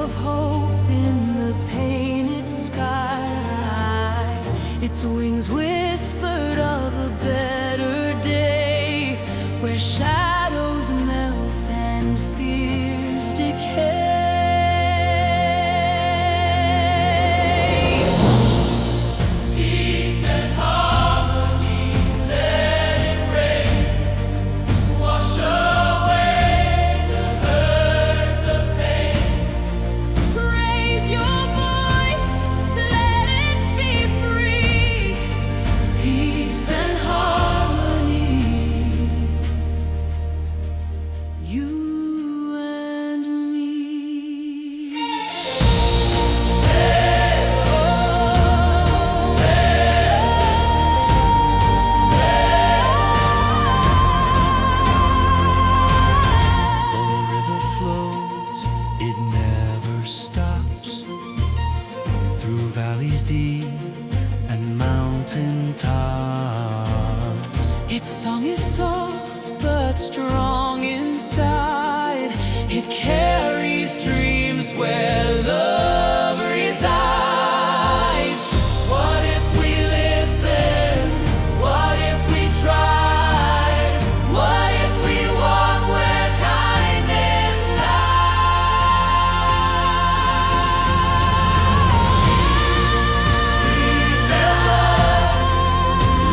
of hope in the painted sky. Its wings whispered of a better day, where shadows melt and fears decay. Peace and harmony, let it rain. Wash away the hurt, the pain. Raise your voice, let it be free. Peace and harmony. You and me. The river flows, it never stops, through valleys deep and mountain tops. Its song is soft but strong inside. It carries dreams where love resides. What if we listened? What if we tried? What if we walk where kindness Peace and love,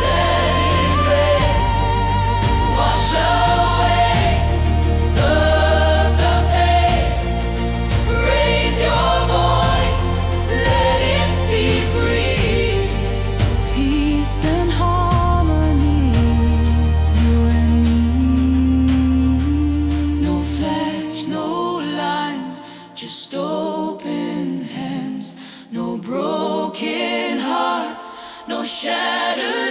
let it rain. wash away the pain? Raise your voice, let it be free. Peace and harmony, you and me. No flags, no lines, just open hands. No broken hearts, no shattered